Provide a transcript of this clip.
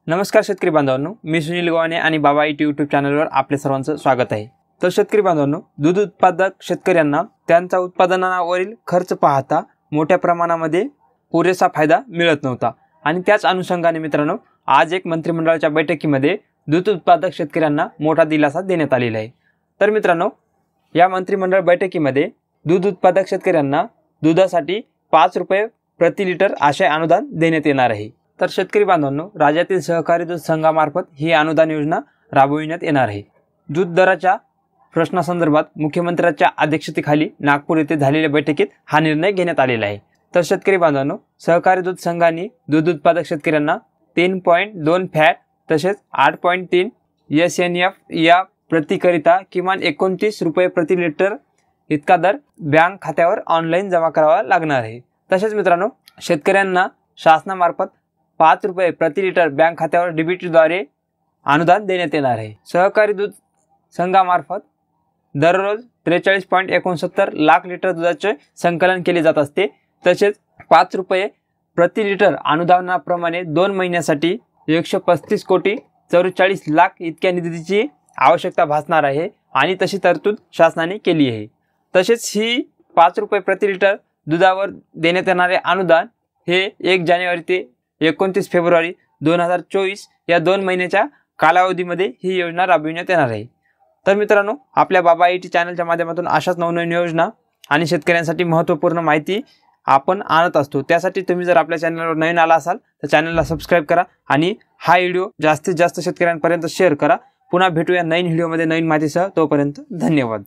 नमस्कार शेतकरी बांधवांनो, मी सुनील गव्हाणे आणि बाबा इट यूट्यूब चॅनलवर आपले सर्वांचं स्वागत आहे। तर शेतकरी बांधवांनो, दूध उत्पादक शेतकऱ्यांना त्यांचा उत्पादनावरील खर्च पाहता मोठ्या प्रमाणामध्ये पुरेसा फायदा मिळत नव्हता आणि त्याच अनुषंगाने मित्रांनो, आज एक मंत्रिमंडळाच्या बैठकीमध्ये दूध उत्पादक शेतकऱ्यांना मोठा दिलासा देण्यात आलेला आहे। तर मित्रांनो, या मंत्रिमंडळ बैठकीमध्ये दूध उत्पादक शेतकऱ्यांना दुधासाठी 5 रुपये प्रति लिटर असे अनुदान देण्यात येणार आहे। तर शेतकरी बांधवांनो, राज्यातील सहकारी दूध संघामार्फत ही अनुदान योजना राबविण्यात येणार आहे। दूध दराच्या प्रश्नासंदर्भात मुख्यमंत्र्यांच्या अध्यक्षतेखाली नागपूर येथे झालेल्या बैठकीत हा निर्णय घेण्यात आलेला आहे। तर शेतकरी बांधवांनो, सहकारी दूध संघाने दूध उत्पादक शेतकऱ्यांना 3.2 फॅट तसेच 8.3 SNF या प्रतिकरिता किमान 29 रुपये प्रति लिटर इतका दर बँक खात्यावर ऑनलाईन जमा करावा लागणार आहे। तसेच मित्रांनो, शेतकऱ्यांना शासनामार्फत 5 रुपये प्रति लिटर बँक खात्यावर डीबीटीद्वारे अनुदान देण्यात येणार आहे। सहकारी दूध संघामार्फत दररोज 43.69 लाख लिटर दुधाचे संकलन केले जात असते। तसेच 5 रुपये प्रति लिटर अनुदानाप्रमाणे 2 महिन्यासाठी 135 कोटी 44 लाख इतक्या निधीची आवश्यकता भासणार आहे आणि तशी तरतूद शासनाने केली आहे। तसेच ही 5 रुपये प्रति लिटर दुधावर देण्यात येणारे अनुदान हे 1 जानेवारी ते 29 फेब्रुवारी 2024 या 2 महिन्याच्या कालावधीमध्ये ही योजना राबविण्यात येणार आहे। तर मित्रांनो, आपल्या बाबा आय टी चॅनलच्या माध्यमातून अशाच नवनवीन योजना आणि शेतकऱ्यांसाठी महत्त्वपूर्ण माहिती आपण आणत असतो। त्यासाठी तुम्ही जर आपल्या चॅनलवर नवीन आला असाल तर चॅनलला सबस्क्राईब करा आणि हा व्हिडिओ जास्तीत जास्त शेतकऱ्यांपर्यंत शेअर करा। पुन्हा भेटूया नवीन व्हिडिओमध्ये नवीन माहितीसह। तोपर्यंत धन्यवाद।